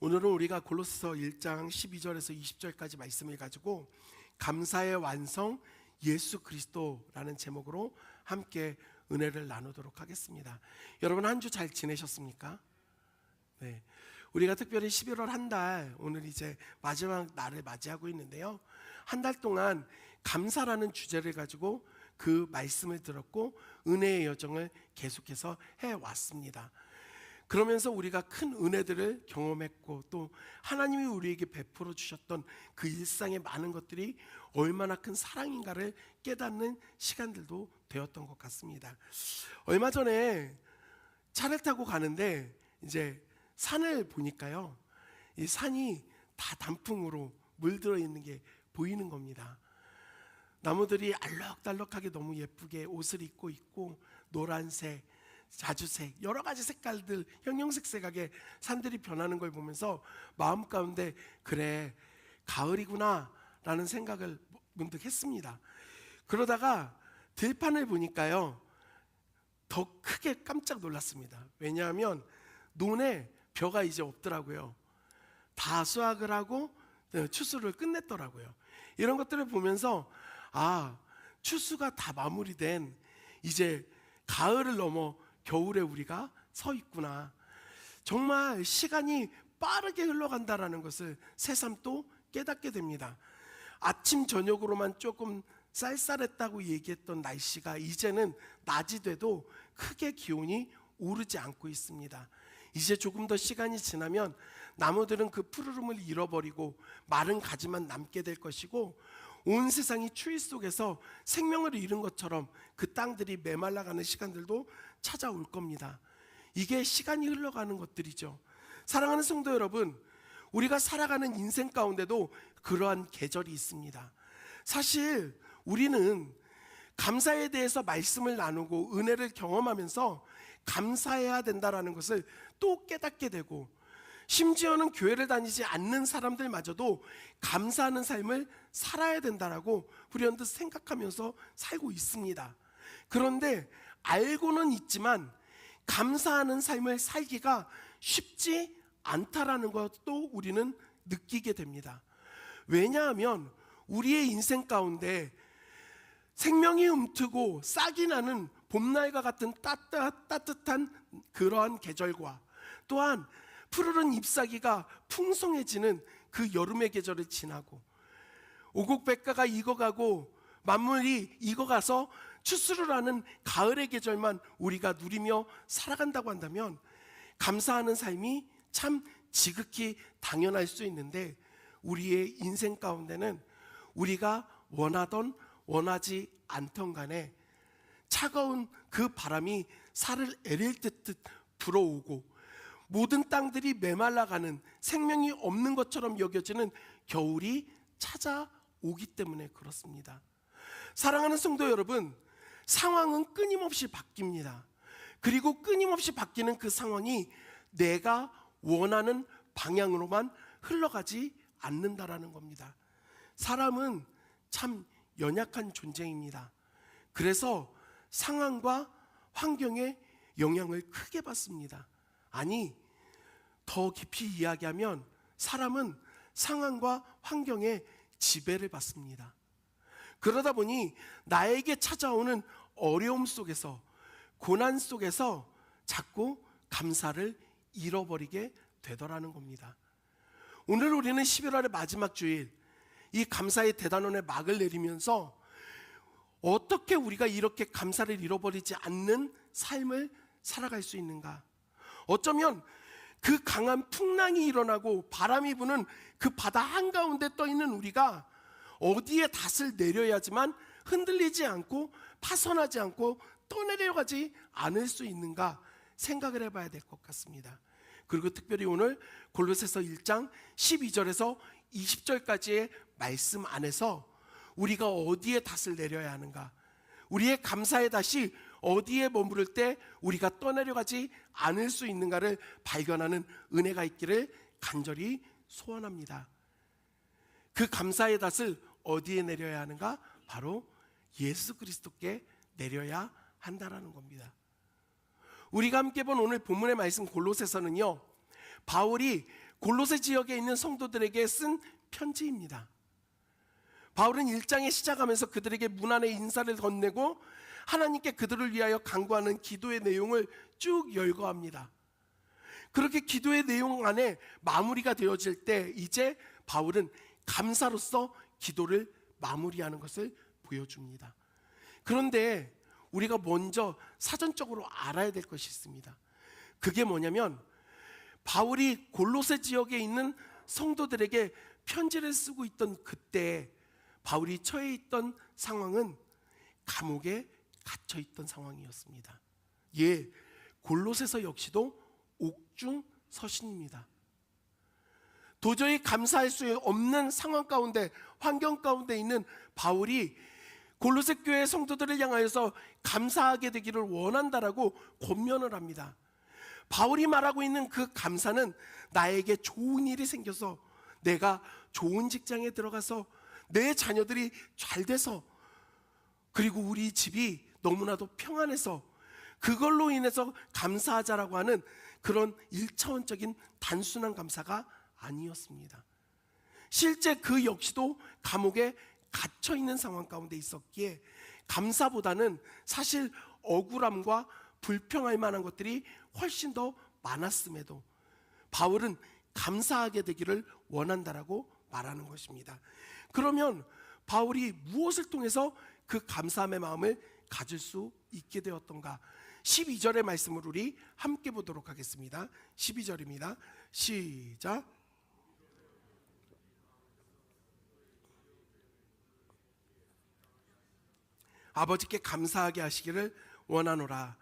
오늘은 우리가 골로새서 1장 12절에서 20절까지 말씀을 가지고 감사의 완성 예수 그리스도라는 제목으로 함께 은혜를 나누도록 하겠습니다. 여러분 한 주 잘 지내셨습니까? 네, 우리가 특별히 11월 한 달, 오늘 이제 마지막 날을 맞이하고 있는데요, 한 달 동안 감사라는 주제를 가지고 그 말씀을 들었고 은혜의 여정을 계속해서 해왔습니다. 그러면서 우리가 큰 은혜들을 경험했고 또 하나님이 우리에게 베풀어 주셨던 그 일상의 많은 것들이 얼마나 큰 사랑인가를 깨닫는 시간들도 되었던 것 같습니다. 얼마 전에 차를 타고 가는데 이제 산을 보니까요, 이 산이 다 단풍으로 물들어 있는 게 보이는 겁니다. 나무들이 알록달록하게 너무 예쁘게 옷을 입고 있고 노란색, 자주색, 여러 가지 색깔들 형형색색하게 산들이 변하는 걸 보면서 마음 가운데 그래, 가을이구나 라는 생각을 문득 했습니다. 그러다가 들판을 보니까요, 더 크게 깜짝 놀랐습니다. 왜냐하면 논에 벼가 이제 없더라고요. 다 수확을 하고 추수를 끝냈더라고요. 이런 것들을 보면서 추수가 다 마무리된 이제 가을을 넘어 겨울에 우리가 서 있구나. 정말 시간이 빠르게 흘러간다라는 것을 새삼 또 깨닫게 됩니다. 아침 저녁으로만 조금 쌀쌀했다고 얘기했던 날씨가 이제는 낮이 돼도 크게 기온이 오르지 않고 있습니다. 이제 조금 더 시간이 지나면 나무들은 그 푸르름을 잃어버리고 마른 가지만 남게 될 것이고, 온 세상이 추위 속에서 생명을 잃은 것처럼 그 땅들이 메말라가는 시간들도 찾아올 겁니다. 이게 시간이 흘러가는 것들이죠. 사랑하는 성도 여러분, 우리가 살아가는 인생 가운데도 그러한 계절이 있습니다. 사실 우리는 감사에 대해서 말씀을 나누고 은혜를 경험하면서 감사해야 된다는 것을 또 깨닫게 되고, 심지어는 교회를 다니지 않는 사람들마저도 감사하는 삶을 살아야 된다라고 불현듯 생각하면서 살고 있습니다. 그런데 알고는 있지만 감사하는 삶을 살기가 쉽지 않다라는 것도 우리는 느끼게 됩니다. 왜냐하면 우리의 인생 가운데 생명이 움트고 싹이 나는 봄날과 같은 따뜻한 그러한 계절과 또한 푸르른 잎사귀가 풍성해지는 그 여름의 계절을 지나고 오곡백과가 익어가고 만물이 익어가서 추수를 하는 가을의 계절만 우리가 누리며 살아간다고 한다면 감사하는 삶이 참 지극히 당연할 수 있는데, 우리의 인생 가운데는 우리가 원하던 원하지 않던 간에 차가운 그 바람이 살을 에릴 듯 불어오고 모든 땅들이 메말라가는 생명이 없는 것처럼 여겨지는 겨울이 찾아오기 때문에 그렇습니다. 사랑하는 성도 여러분, 상황은 끊임없이 바뀝니다. 그리고 끊임없이 바뀌는 그 상황이 내가 원하는 방향으로만 흘러가지 않는다라는 겁니다. 사람은 참 연약한 존재입니다. 그래서 상황과 환경에 영향을 크게 받습니다. 아니, 더 깊이 이야기하면 사람은 상황과 환경에 지배를 받습니다. 그러다 보니 나에게 찾아오는 어려움 속에서, 고난 속에서 자꾸 감사를 잃어버리게 되더라는 겁니다. 오늘 우리는 11월의 마지막 주일, 이 감사의 대단원의 막을 내리면서 어떻게 우리가 이렇게 감사를 잃어버리지 않는 삶을 살아갈 수 있는가? 어쩌면 그 강한 풍랑이 일어나고 바람이 부는 그 바다 한가운데 떠 있는 우리가 어디에 닷을 내려야지만 흔들리지 않고 파손하지 않고 떠내려가지 않을 수 있는가 생각을 해봐야 될 것 같습니다. 그리고 특별히 오늘 골로새서 1장 12절에서 20절까지의 말씀 안에서 우리가 어디에 닷을 내려야 하는가, 우리의 감사의 닷이 어디에 머무를 때 우리가 떠내려가지 않을 수 있는가를 발견하는 은혜가 있기를 간절히 소원합니다. 그 감사의 닷을 어디에 내려야 하는가? 바로 예수 그리스도께 내려야 한다라는 겁니다. 우리가 함께 본 오늘 본문의 말씀 골로새서는요, 바울이 골로새 지역에 있는 성도들에게 쓴 편지입니다. 바울은 1장에 시작하면서 그들에게 문안의 인사를 건네고 하나님께 그들을 위하여 간구하는 기도의 내용을 쭉 열거합니다. 그렇게 기도의 내용 안에 마무리가 되어질 때 이제 바울은 감사로서 기도를 마무리하는 것을 보여줍니다. 그런데 우리가 먼저 사전적으로 알아야 될 것이 있습니다. 그게 뭐냐면 바울이 골로새 지역에 있는 성도들에게 편지를 쓰고 있던 그때 바울이 처해 있던 상황은 감옥에 갇혀 있던 상황이었습니다. 예, 골로새서 역시도 옥중서신입니다. 도저히 감사할 수 없는 상황 가운데, 환경 가운데 있는 바울이 골로새 교회 성도들을 향하여서 감사하게 되기를 원한다라고 권면을 합니다. 바울이 말하고 있는 그 감사는 나에게 좋은 일이 생겨서, 내가 좋은 직장에 들어가서, 내 자녀들이 잘 돼서, 그리고 우리 집이 너무나도 평안해서, 그걸로 인해서 감사하자라고 하는 그런 1차원적인 단순한 감사가 아니었습니다. 실제 그 역시도 감옥에 갇혀 있는 상황 가운데 있었기에 감사보다는 사실 억울함과 불평할 만한 것들이 훨씬 더 많았음에도 바울은 감사하게 되기를 원한다라고 말하는 것입니다. 그러면 바울이 무엇을 통해서 그 감사함의 마음을 가질 수 있게 되었던가? 12절의 말씀을 우리 함께 보도록 하겠습니다. 12절입니다. 시작. 아버지께 감사하게 하시기를 원하노라.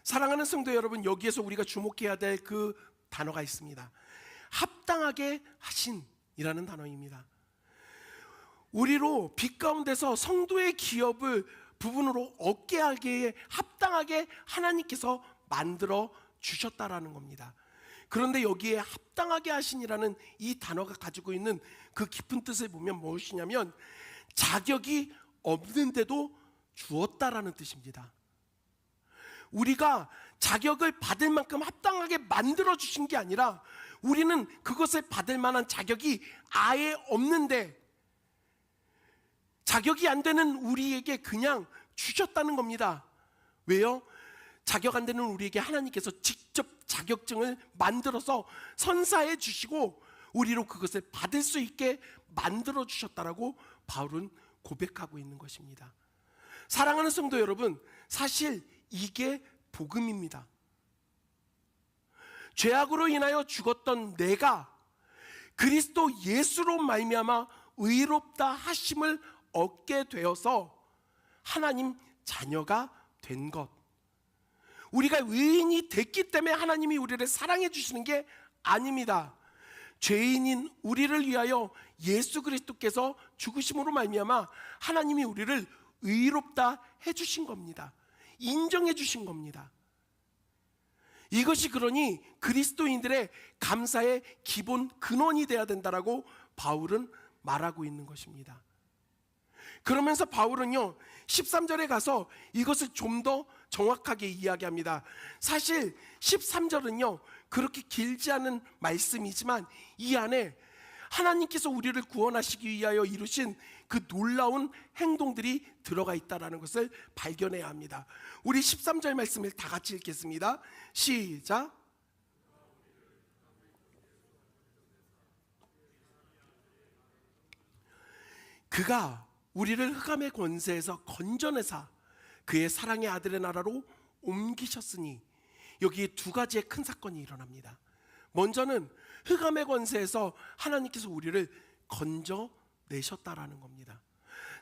사랑하는 성도 여러분, 여기에서 우리가 주목해야 될 그 단어가 있습니다. 합당하게 하신이라는 단어입니다. 우리로 빛 가운데서 성도의 기업을 부분으로 얻게 하기에 합당하게 하나님께서 만들어 주셨다라는 겁니다. 그런데 여기에 합당하게 하신이라는 이 단어가 가지고 있는 그 깊은 뜻을 보면 무엇이냐면 자격이 없는데도 주었다라는 뜻입니다. 우리가 자격을 받을 만큼 합당하게 만들어 주신 게 아니라 우리는 그것을 받을 만한 자격이 아예 없는데 자격이 안 되는 우리에게 그냥 주셨다는 겁니다. 왜요? 자격 안 되는 우리에게 하나님께서 직접 자격증을 만들어서 선사해 주시고 우리로 그것을 받을 수 있게 만들어 주셨다라고 바울은 고백하고 있는 것입니다. 사랑하는 성도 여러분, 사실 이게 복음입니다. 죄악으로 인하여 죽었던 내가 그리스도 예수로 말미암아 의롭다 하심을 얻게 되어서 하나님 자녀가 된 것. 우리가 의인이 됐기 때문에 하나님이 우리를 사랑해 주시는 게 아닙니다. 죄인인 우리를 위하여 예수 그리스도께서 죽으심으로 말미암아 하나님이 우리를 의롭다 해주신 겁니다. 인정해 주신 겁니다. 이것이 그러니 그리스도인들의 감사의 기본 근원이 되어야 된다라고 바울은 말하고 있는 것입니다. 그러면서 바울은요 13절에 가서 이것을 좀 더 정확하게 이야기합니다. 사실 13절은요 그렇게 길지 않은 말씀이지만 이 안에 하나님께서 우리를 구원하시기 위하여 이루신 그 놀라운 행동들이 들어가 있다는 것을 발견해야 합니다. 우리 13절 말씀을 다 같이 읽겠습니다. 시작. 그가 우리를 흑암의 권세에서 건져내사 그의 사랑의 아들의 나라로 옮기셨으니, 여기에 두 가지의 큰 사건이 일어납니다. 먼저는 흑암의 권세에서 하나님께서 우리를 건져내셨다라는 겁니다.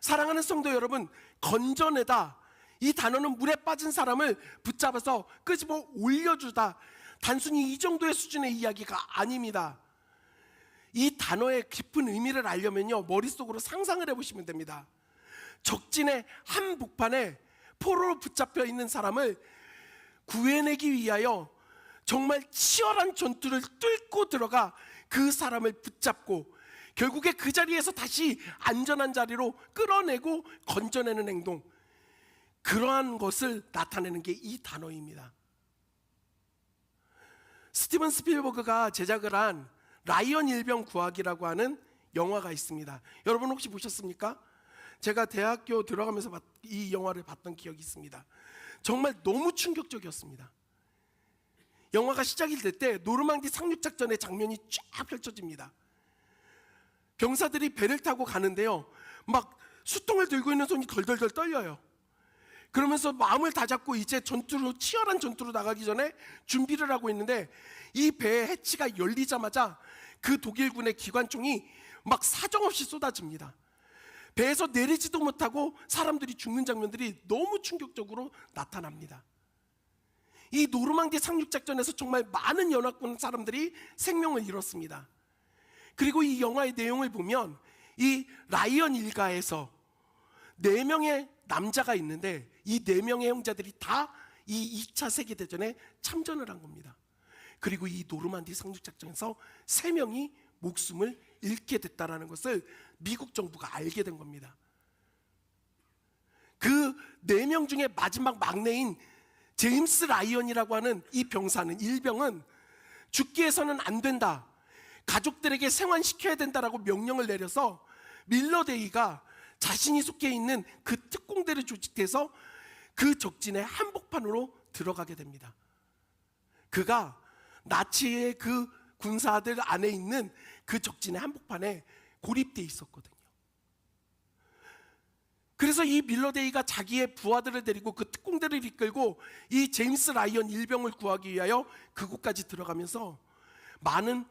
사랑하는 성도 여러분, 건져내다, 이 단어는 물에 빠진 사람을 붙잡아서 끄집어 올려주다, 단순히 이 정도의 수준의 이야기가 아닙니다. 이 단어의 깊은 의미를 알려면요 머릿속으로 상상을 해보시면 됩니다. 적진의 한복판에 포로로 붙잡혀 있는 사람을 구해내기 위하여 정말 치열한 전투를 뚫고 들어가 그 사람을 붙잡고 결국에 그 자리에서 다시 안전한 자리로 끌어내고 건져내는 행동, 그러한 것을 나타내는 게 이 단어입니다. 스티븐 스필버그가 제작을 한 라이언 일병 구하기라고 하는 영화가 있습니다. 여러분 혹시 보셨습니까? 제가 대학교 들어가면서 이 영화를 봤던 기억이 있습니다. 정말 너무 충격적이었습니다. 영화가 시작이 될 때 노르망디 상륙작전의 장면이 쫙 펼쳐집니다. 병사들이 배를 타고 가는데요, 막 수통을 들고 있는 손이 덜덜덜 떨려요. 그러면서 마음을 다잡고 이제 치열한 전투로 나가기 전에 준비를 하고 있는데, 이 배의 해치가 열리자마자 그 독일군의 기관총이 막 사정없이 쏟아집니다. 배에서 내리지도 못하고 사람들이 죽는 장면들이 너무 충격적으로 나타납니다. 이 노르망디 상륙작전에서 정말 많은 연합군 사람들이 생명을 잃었습니다. 그리고 이 영화의 내용을 보면 이 라이언 일가에서 4명의 남자가 있는데, 이 4명의 형제들이 다 이 2차 세계대전에 참전을 한 겁니다. 그리고 이 노르만디 상륙작전에서 3명이 목숨을 잃게 됐다는 것을 미국 정부가 알게 된 겁니다. 그 4명 중에 마지막 막내인 제임스 라이언이라고 하는 이 병사는, 일병은 죽게 해서는 안 된다, 가족들에게 생환시켜야 된다라고 명령을 내려서 밀러데이가 자신이 속해 있는 그 특공대를 조직해서 그 적진의 한복판으로 들어가게 됩니다. 그가 나치의 그 군사들 안에 있는 그 적진의 한복판에 고립되어 있었거든요. 그래서 이 밀러데이가 자기의 부하들을 데리고 그 특공대를 이끌고 이 제임스 라이언 일병을 구하기 위하여 그곳까지 들어가면서 많은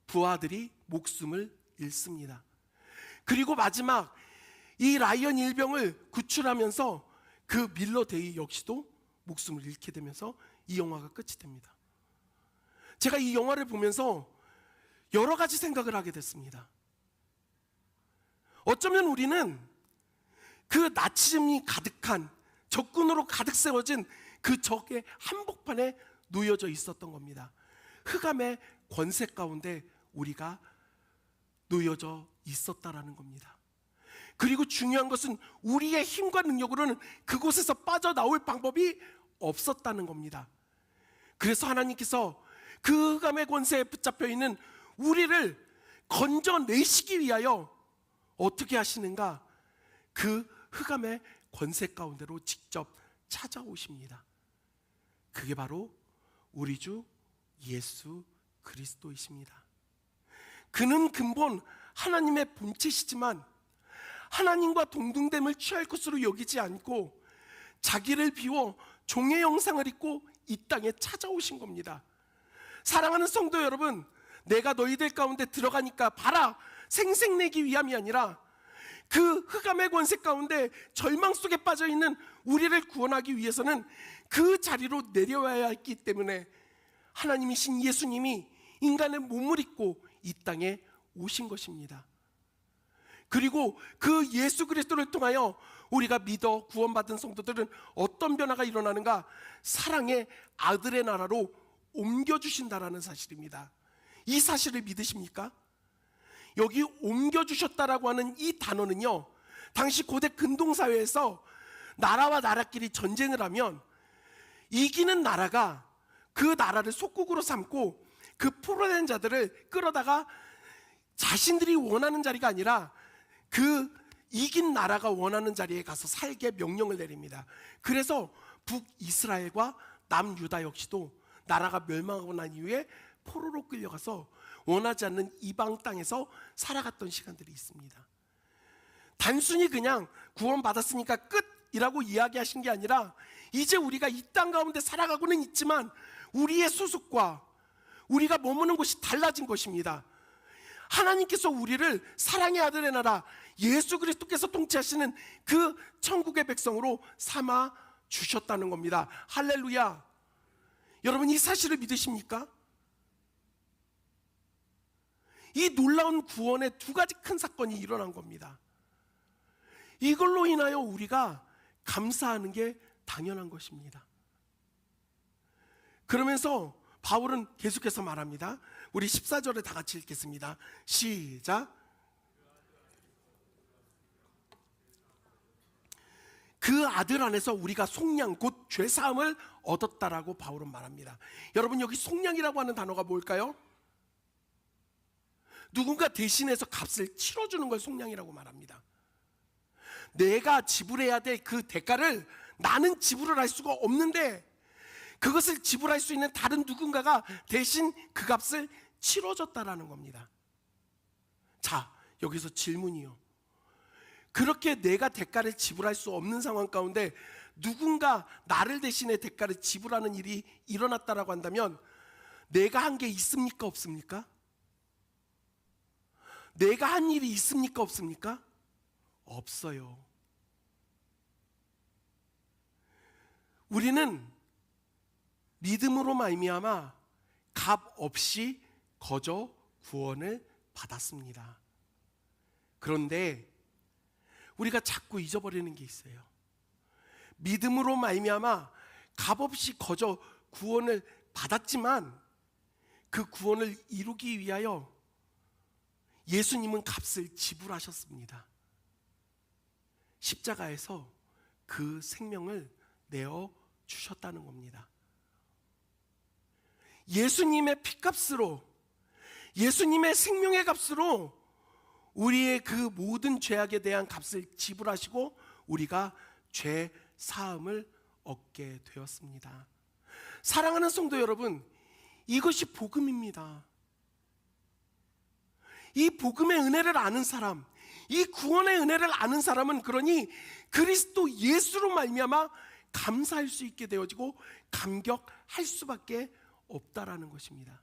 부하들이 목숨을 잃습니다. 그리고 마지막 이 라이언 일병을 구출하면서 그 밀러데이 역시도 목숨을 잃게 되면서 이 영화가 끝이 됩니다. 제가 이 영화를 보면서 여러 가지 생각을 하게 됐습니다. 어쩌면 우리는 그 나치즘이 가득한, 적군으로 가득 세워진 그 적의 한복판에 놓여져 있었던 겁니다. 흑암의 권세 가운데 우리가 놓여져 있었다라는 겁니다. 그리고 중요한 것은 우리의 힘과 능력으로는 그곳에서 빠져나올 방법이 없었다는 겁니다. 그래서 하나님께서 그 흑암의 권세에 붙잡혀 있는 우리를 건져내시기 위하여 어떻게 하시는가? 그 흑암의 권세 가운데로 직접 찾아오십니다. 그게 바로 우리 주 예수 그리스도이십니다. 그는 근본 하나님의 본체시지만 하나님과 동등됨을 취할 것으로 여기지 않고 자기를 비워 종의 형상을 입고 이 땅에 찾아오신 겁니다. 사랑하는 성도 여러분, 내가 너희들 가운데 들어가니까 봐라, 생색내기 위함이 아니라 그 흑암의 권세 가운데 절망 속에 빠져있는 우리를 구원하기 위해서는 그 자리로 내려와야 했기 때문에 하나님이신 예수님이 인간의 몸을 입고 이 땅에 오신 것입니다. 그리고 그 예수 그리스도를 통하여 우리가 믿어 구원받은 성도들은 어떤 변화가 일어나는가? 사랑의 아들의 나라로 옮겨주신다라는 사실입니다. 이 사실을 믿으십니까? 여기 옮겨주셨다라고 하는 이 단어는요, 당시 고대 근동사회에서 나라와 나라끼리 전쟁을 하면 이기는 나라가 그 나라를 속국으로 삼고 그 포로된 자들을 끌어다가 자신들이 원하는 자리가 아니라 그 이긴 나라가 원하는 자리에 가서 살게 명령을 내립니다. 그래서 북이스라엘과 남유다 역시도 나라가 멸망하고 난 이후에 포로로 끌려가서 원하지 않는 이방 땅에서 살아갔던 시간들이 있습니다. 단순히 그냥 구원받았으니까 끝이라고 이야기하신 게 아니라 이제 우리가 이 땅 가운데 살아가고는 있지만 우리의 소속과 우리가 머무는 곳이 달라진 것입니다. 하나님께서 우리를 사랑의 아들의 나라 예수 그리스도께서 통치하시는 그 천국의 백성으로 삼아 주셨다는 겁니다. 할렐루야. 여러분, 이 사실을 믿으십니까? 이 놀라운 구원의 2가지 큰 사건이 일어난 겁니다. 이걸로 인하여 우리가 감사하는 게 당연한 것입니다. 그러면서 바울은 계속해서 말합니다. 우리 14절에 다 같이 읽겠습니다. 시작. 그 아들 안에서 우리가 속량 곧 죄사함을 얻었다라고 바울은 말합니다. 여러분, 여기 속량이라고 하는 단어가 뭘까요? 누군가 대신해서 값을 치러주는 걸 속량이라고 말합니다. 내가 지불해야 될 그 대가를 나는 지불을 할 수가 없는데 그것을 지불할 수 있는 다른 누군가가 대신 그 값을 치러줬다라는 겁니다. 자, 여기서 질문이요. 그렇게 내가 대가를 지불할 수 없는 상황 가운데 누군가 나를 대신해 대가를 지불하는 일이 일어났다라고 한다면 내가 한 게 있습니까, 없습니까? 내가 한 일이 있습니까, 없습니까? 없어요. 우리는 믿음으로 말미암아 값 없이 거저 구원을 받았습니다. 그런데 우리가 자꾸 잊어버리는 게 있어요. 믿음으로 말미암아 값없이 거저 구원을 받았지만 그 구원을 이루기 위하여 예수님은 값을 지불하셨습니다. 십자가에서 그 생명을 내어 주셨다는 겁니다. 예수님의 피값으로, 예수님의 생명의 값으로 우리의 그 모든 죄악에 대한 값을 지불하시고 우리가 죄 사함을 얻게 되었습니다. 사랑하는 성도 여러분, 이것이 복음입니다. 이 복음의 은혜를 아는 사람, 이 구원의 은혜를 아는 사람은 그러니 그리스도 예수로 말미암아 감사할 수 있게 되어지고 감격할 수밖에 없다라는 것입니다.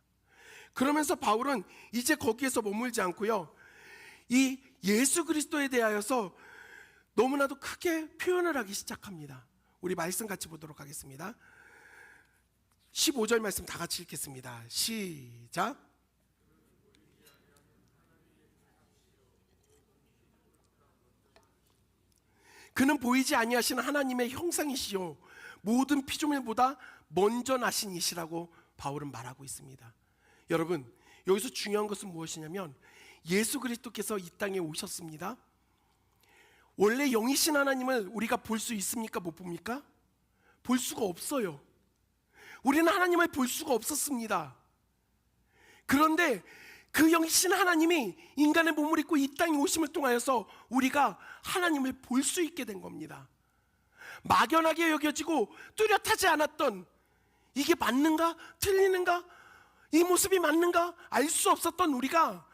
그러면서 바울은 이제 거기에서 머물지 않고요, 이 예수 그리스도에 대하여서 너무나도 크게 표현을 하기 시작합니다. 우리 말씀 같이 보도록 하겠습니다. 15절 말씀 다 같이 읽겠습니다. 시작. 그는 보이지 아니하시는 하나님의 형상이시요 모든 피조물보다 먼저 나신 이시라고 바울은 말하고 있습니다. 여러분, 여기서 중요한 것은 무엇이냐면 예수 그리스도께서 이 땅에 오셨습니다. 원래 영이신 하나님을 우리가 볼 수 있습니까? 못 봅니까? 볼 수가 없어요. 우리는 하나님을 볼 수가 없었습니다. 그런데 그 영이신 하나님이 인간의 몸을 입고 이 땅에 오심을 통하여서 우리가 하나님을 볼 수 있게 된 겁니다. 막연하게 여겨지고 뚜렷하지 않았던, 이게 맞는가? 틀리는가? 이 모습이 맞는가? 알 수 없었던 우리가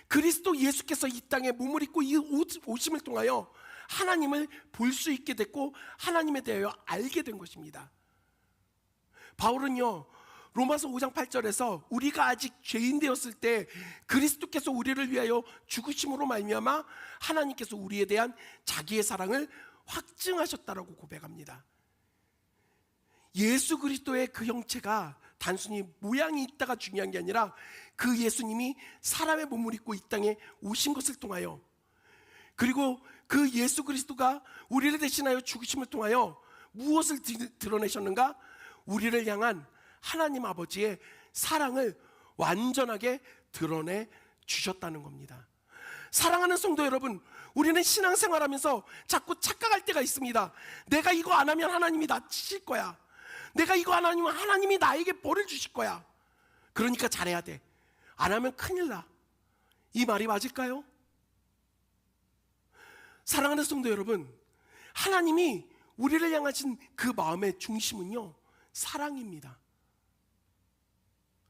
그리스도 예수께서 이 땅에 몸을 입고 이 오심을 통하여 하나님을 볼 수 있게 됐고 하나님에 대하여 알게 된 것입니다. 바울은요, 로마서 5장 8절에서 우리가 아직 죄인 되었을 때 그리스도께서 우리를 위하여 죽으심으로 말미암아 하나님께서 우리에 대한 자기의 사랑을 확증하셨다라고 고백합니다. 예수 그리스도의 그 형체가 단순히 모양이 있다가 중요한 게 아니라 그 예수님이 사람의 몸을 입고 이 땅에 오신 것을 통하여, 그리고 그 예수 그리스도가 우리를 대신하여 죽으심을 통하여 무엇을 드러내셨는가? 우리를 향한 하나님 아버지의 사랑을 완전하게 드러내 주셨다는 겁니다. 사랑하는 성도 여러분, 우리는 신앙생활하면서 자꾸 착각할 때가 있습니다. 내가 이거 안 하면 하나님이 나 치실 거야. 내가 이거 안 하면 하나님이 나에게 벌을 주실 거야. 그러니까 잘해야 돼. 안 하면 큰일 나. 이 말이 맞을까요? 사랑하는 성도 여러분, 하나님이 우리를 향하신 그 마음의 중심은요, 사랑입니다.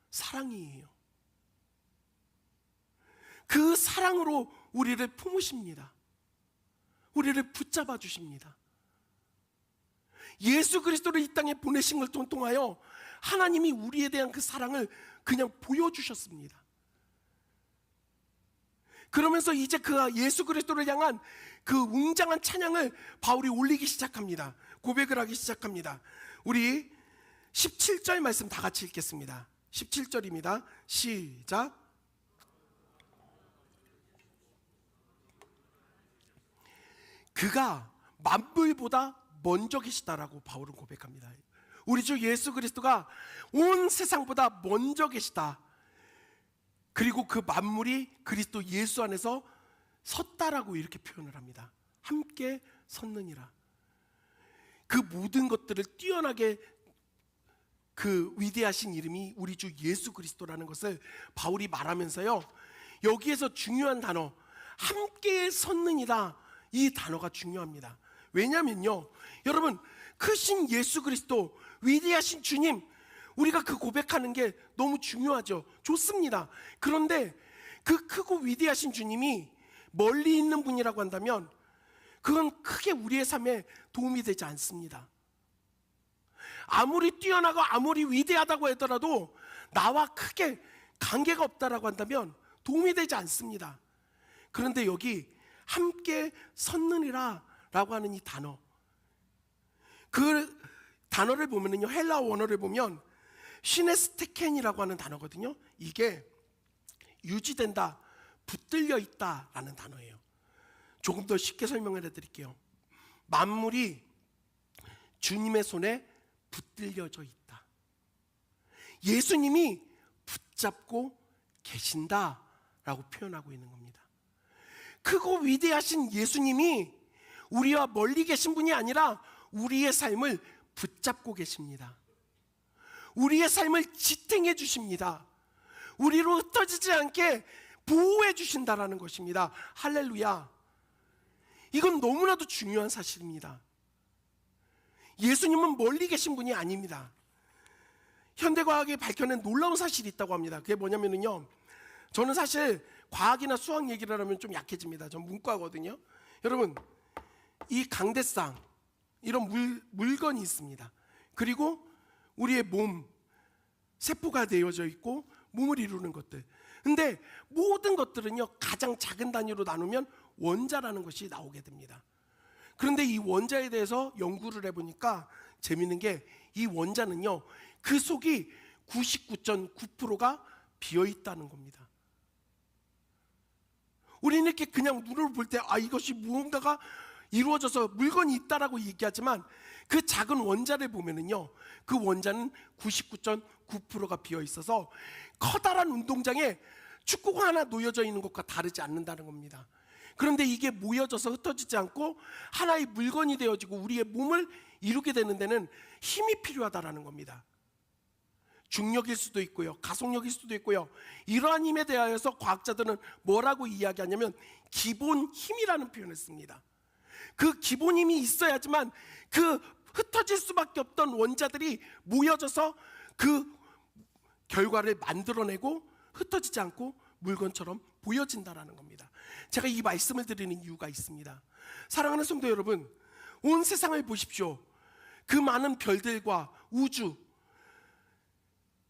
사랑이에요. 그 사랑으로 우리를 품으십니다. 우리를 붙잡아 주십니다. 예수 그리스도를 이 땅에 보내신 걸 통하여 하나님이 우리에 대한 그 사랑을 그냥 보여주셨습니다. 그러면서 이제 그 예수 그리스도를 향한 그 웅장한 찬양을 바울이 올리기 시작합니다. 고백을 하기 시작합니다. 우리 17절 말씀 다 같이 읽겠습니다. 17절입니다. 시작. 그가 만물보다 먼저 계시다라고 바울은 고백합니다. 우리 주 예수 그리스도가 온 세상보다 먼저 계시다. 그리고 그 만물이 그리스도 예수 안에서 섰다라고 이렇게 표현을 합니다. 함께 섰느니라. 그 모든 것들을 뛰어나게 그 위대하신 이름이 우리 주 예수 그리스도라는 것을 바울이 말하면서요, 여기에서 중요한 단어 함께 섰느니라, 이 단어가 중요합니다. 왜냐면요, 여러분, 크신 예수 그리스도, 위대하신 주님, 우리가 그 고백하는 게 너무 중요하죠. 좋습니다. 그런데 그 크고 위대하신 주님이 멀리 있는 분이라고 한다면 그건 크게 우리의 삶에 도움이 되지 않습니다. 아무리 뛰어나고 아무리 위대하다고 하더라도 나와 크게 관계가 없다라고 한다면 도움이 되지 않습니다. 그런데 여기 함께 섰느니라 라고 하는 이 단어, 그 단어를 보면요, 헬라 원어를 보면 시네스테켄이라고 하는 단어거든요. 이게 유지된다, 붙들려 있다 라는 단어예요. 조금 더 쉽게 설명을 해드릴게요. 만물이 주님의 손에 붙들려져 있다. 예수님이 붙잡고 계신다 라고 표현하고 있는 겁니다. 크고 위대하신 예수님이 우리와 멀리 계신 분이 아니라 우리의 삶을 붙잡고 계십니다. 우리의 삶을 지탱해 주십니다. 우리로 흩어지지 않게 보호해 주신다라는 것입니다. 할렐루야. 이건 너무나도 중요한 사실입니다. 예수님은 멀리 계신 분이 아닙니다. 현대과학이 밝혀낸 놀라운 사실이 있다고 합니다. 그게 뭐냐면요, 저는 사실 과학이나 수학 얘기를 하면 좀 약해집니다. 전 문과거든요. 여러분, 이 강대상, 이런 물건이 있습니다. 그리고 우리의 몸, 세포가 되어져 있고 몸을 이루는 것들. 근데 모든 것들은요, 가장 작은 단위로 나누면 원자라는 것이 나오게 됩니다. 그런데 이 원자에 대해서 연구를 해보니까 재밌는 게, 이 원자는요, 그 속이 99.9%가 비어있다는 겁니다. 우리는 이렇게 그냥 눈으로 볼 때 이것이 무언가가 이루어져서 물건이 있다라고 얘기하지만, 그 작은 원자를 보면은요, 그 원자는 99.9%가 비어 있어서 커다란 운동장에 축구가 하나 놓여져 있는 것과 다르지 않는다는 겁니다. 그런데 이게 모여져서 흩어지지 않고 하나의 물건이 되어지고 우리의 몸을 이루게 되는 데는 힘이 필요하다라는 겁니다. 중력일 수도 있고요, 가속력일 수도 있고요. 이러한 힘에 대하여서 과학자들은 뭐라고 이야기하냐면 기본 힘이라는 표현을 씁니다. 그 기본 힘이 있어야지만 그 흩어질 수밖에 없던 원자들이 모여져서 그 결과를 만들어내고 흩어지지 않고 물건처럼 보여진다라는 겁니다. 제가 이 말씀을 드리는 이유가 있습니다. 사랑하는 성도 여러분, 온 세상을 보십시오. 그 많은 별들과 우주,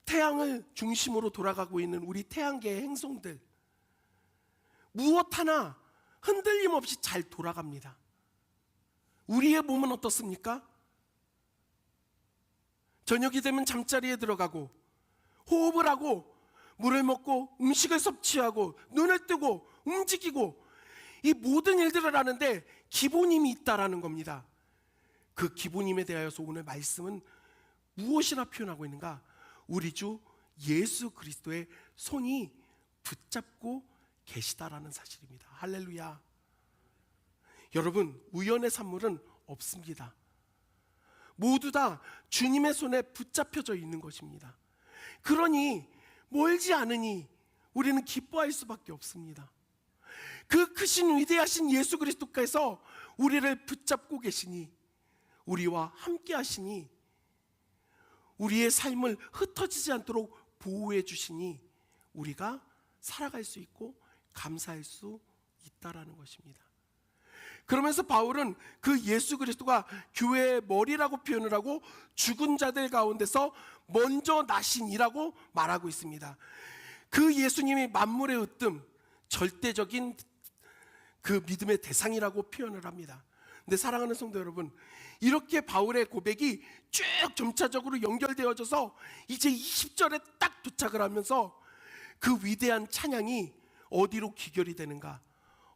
태양을 중심으로 돌아가고 있는 우리 태양계의 행성들, 무엇 하나 흔들림 없이 잘 돌아갑니다. 우리의 몸은 어떻습니까? 저녁이 되면 잠자리에 들어가고 호흡을 하고 물을 먹고 음식을 섭취하고 눈을 뜨고 움직이고, 이 모든 일들을 하는데 기본 힘이 있다라는 겁니다. 그 기본 힘에 대하여서 오늘 말씀은 무엇이라 표현하고 있는가? 우리 주 예수 그리스도의 손이 붙잡고 계시다라는 사실입니다. 할렐루야. 여러분, 우연의 산물은 없습니다. 모두 다 주님의 손에 붙잡혀져 있는 것입니다. 그러니 멀지 않으니 우리는 기뻐할 수밖에 없습니다. 그 크신 위대하신 예수 그리스도께서 우리를 붙잡고 계시니, 우리와 함께 하시니, 우리의 삶을 흩어지지 않도록 보호해 주시니 우리가 살아갈 수 있고 감사할 수 있다라는 것입니다. 그러면서 바울은 그 예수 그리스도가 교회의 머리라고 표현을 하고 죽은 자들 가운데서 먼저 나신이라고 말하고 있습니다. 그 예수님이 만물의 으뜸, 절대적인 그 믿음의 대상이라고 표현을 합니다. 근데 사랑하는 성도 여러분, 이렇게 바울의 고백이 쭉 점차적으로 연결되어져서 이제 20절에 딱 도착을 하면서 그 위대한 찬양이 어디로 귀결이 되는가,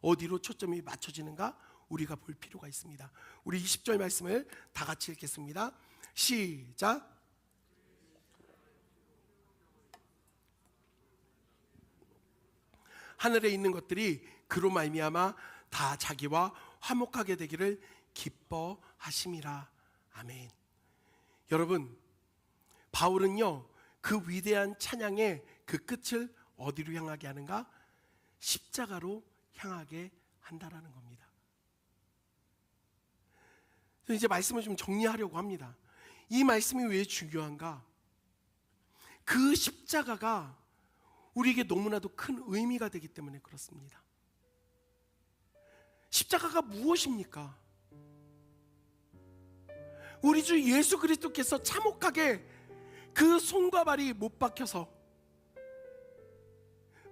어디로 초점이 맞춰지는가 우리가 볼 필요가 있습니다. 우리 20절 말씀을 다 같이 읽겠습니다. 시작. 하늘에 있는 것들이 그로 말미암아 다 자기와 화목하게 되기를 기뻐하심이라. 아멘. 여러분, 바울은요, 그 위대한 찬양의 그 끝을 어디로 향하게 하는가? 십자가로 향하게 한다라는 겁니다. 이제 말씀을 좀 정리하려고 합니다. 이 말씀이 왜 중요한가? 그 십자가가 우리에게 너무나도 큰 의미가 되기 때문에 그렇습니다. 십자가가 무엇입니까? 우리 주 예수 그리스도께서 참혹하게 그 손과 발이 못 박혀서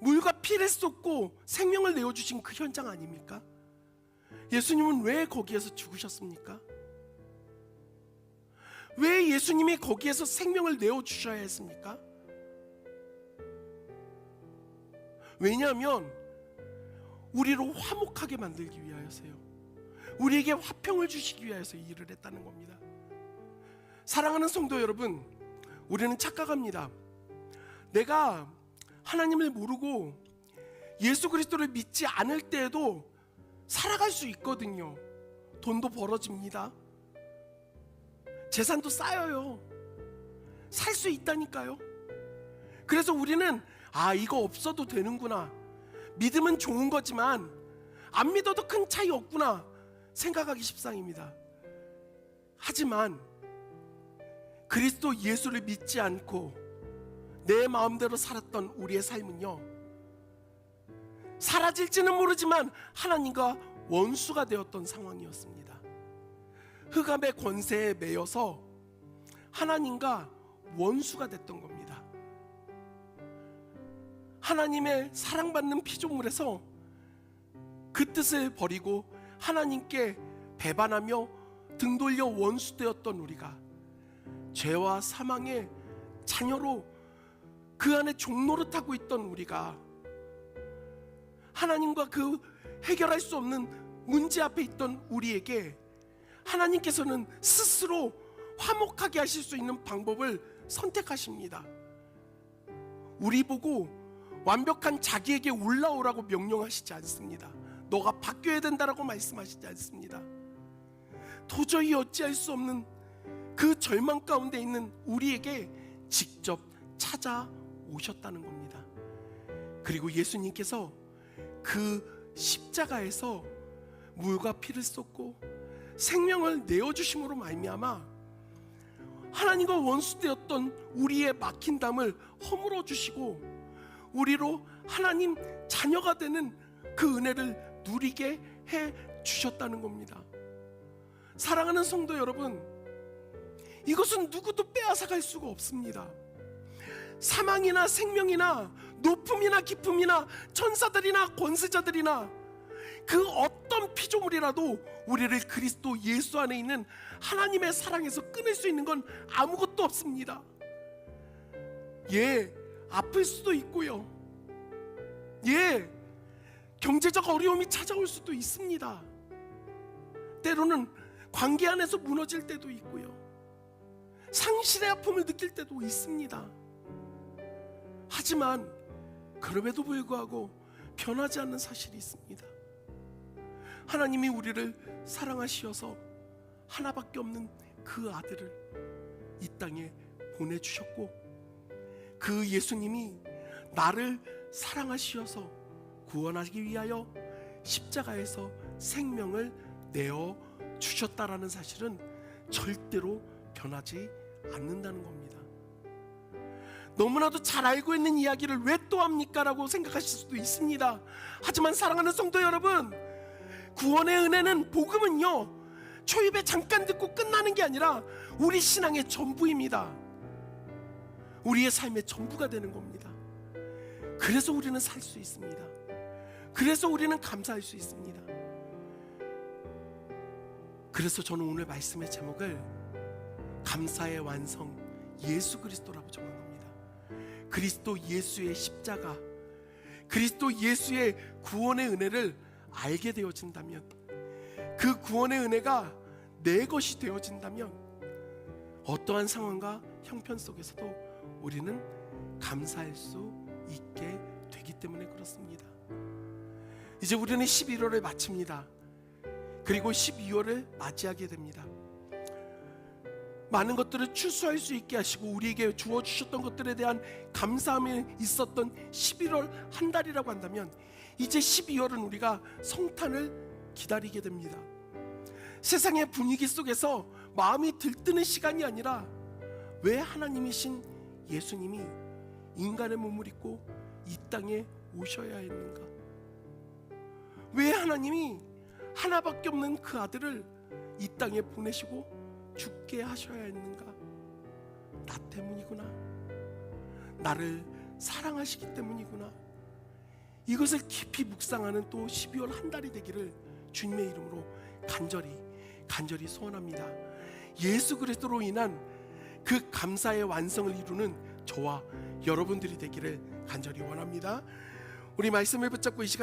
물과 피를 쏟고 생명을 내어주신 그 현장 아닙니까? 예수님은 왜 거기에서 죽으셨습니까? 왜 예수님이 거기에서 생명을 내어주셔야 했습니까? 왜냐하면 우리로 화목하게 만들기 위하여서요. 우리에게 화평을 주시기 위하여서 이 일을 했다는 겁니다. 사랑하는 성도 여러분, 우리는 착각합니다. 내가 하나님을 모르고 예수 그리스도를 믿지 않을 때에도 살아갈 수 있거든요. 돈도 벌어집니다. 재산도 쌓여요. 살 수 있다니까요. 그래서 우리는 이거 없어도 되는구나, 믿음은 좋은 거지만 안 믿어도 큰 차이 없구나 생각하기 십상입니다. 하지만 그리스도 예수를 믿지 않고 내 마음대로 살았던 우리의 삶은요, 사라질지는 모르지만 하나님과 원수가 되었던 상황이었습니다. 흑암의 권세에 매여서 하나님과 원수가 됐던 겁니다. 하나님의 사랑받는 피조물에서 그 뜻을 버리고 하나님께 배반하며 등 돌려 원수되었던 우리가 죄와 사망의 자녀로 그 안에 종노릇하고 있던 우리가 하나님과 그 해결할 수 없는 문제 앞에 있던 우리에게 하나님께서는 스스로 화목하게 하실 수 있는 방법을 선택하십니다. 우리 보고 완벽한 자기에게 올라오라고 명령하시지 않습니다. 너가 바뀌어야 된다라고 말씀하시지 않습니다. 도저히 어찌할 수 없는 그 절망 가운데 있는 우리에게 직접 찾아오셨다는 겁니다. 그리고 예수님께서 그 십자가에서 물과 피를 쏟고 생명을 내어주심으로 말미암아 하나님과 원수되었던 우리의 막힌 담을 허물어 주시고 우리로 하나님 자녀가 되는 그 은혜를 누리게 해 주셨다는 겁니다. 사랑하는 성도 여러분, 이것은 누구도 빼앗아갈 수가 없습니다. 사망이나 생명이나 높음이나 깊음이나 천사들이나 권세자들이나 그 어떤 피조물이라도 우리를 그리스도 예수 안에 있는 하나님의 사랑에서 끊을 수 있는 건 아무것도 없습니다. 아플 수도 있고요. 경제적 어려움이 찾아올 수도 있습니다. 때로는 관계 안에서 무너질 때도 있고요. 상실의 아픔을 느낄 때도 있습니다. 하지만 그럼에도 불구하고 변하지 않는 사실이 있습니다. 하나님이 우리를 사랑하시어서 하나밖에 없는 그 아들을 이 땅에 보내주셨고, 그 예수님이 나를 사랑하시어서 구원하기 위하여 십자가에서 생명을 내어 주셨다라는 사실은 절대로 변하지 않는다는 겁니다. 너무나도 잘 알고 있는 이야기를 왜 또 합니까? 라고 생각하실 수도 있습니다. 하지만 사랑하는 성도 여러분, 구원의 은혜는, 복음은요, 초입에 잠깐 듣고 끝나는 게 아니라 우리 신앙의 전부입니다. 우리의 삶의 전부가 되는 겁니다. 그래서 우리는 살 수 있습니다. 그래서 우리는 감사할 수 있습니다. 그래서 저는 오늘 말씀의 제목을 감사의 완성 예수 그리스도라고 정한 겁니다. 그리스도 예수의 십자가, 그리스도 예수의 구원의 은혜를 알게 되어진다면, 그 구원의 은혜가 내 것이 되어진다면 어떠한 상황과 형편 속에서도 우리는 감사할 수 있게 되기 때문에 그렇습니다. 이제 우리는 11월을 마칩니다. 그리고 12월을 맞이하게 됩니다. 많은 것들을 추수할 수 있게 하시고 우리에게 주어주셨던 것들에 대한 감사함이 있었던 11월 한 달이라고 한다면, 이제 12월은 우리가 성탄을 기다리게 됩니다. 세상의 분위기 속에서 마음이 들뜨는 시간이 아니라, 왜 하나님이신 예수님이 인간의 몸을 입고 이 땅에 오셔야 했는가? 왜 하나님이 하나밖에 없는 그 아들을 이 땅에 보내시고 죽게 하셔야 했는가? 나 때문이구나. 나를 사랑하시기 때문이구나. 이것을 깊이 묵상하는 또 12월 한 달이 되기를 주님의 이름으로 간절히 소원합니다. 예수 그리스도로 인한 그 감사의 완성을 이루는 저와 여러분들이 되기를 간절히 원합니다. 우리 말씀을 붙잡고 이 시간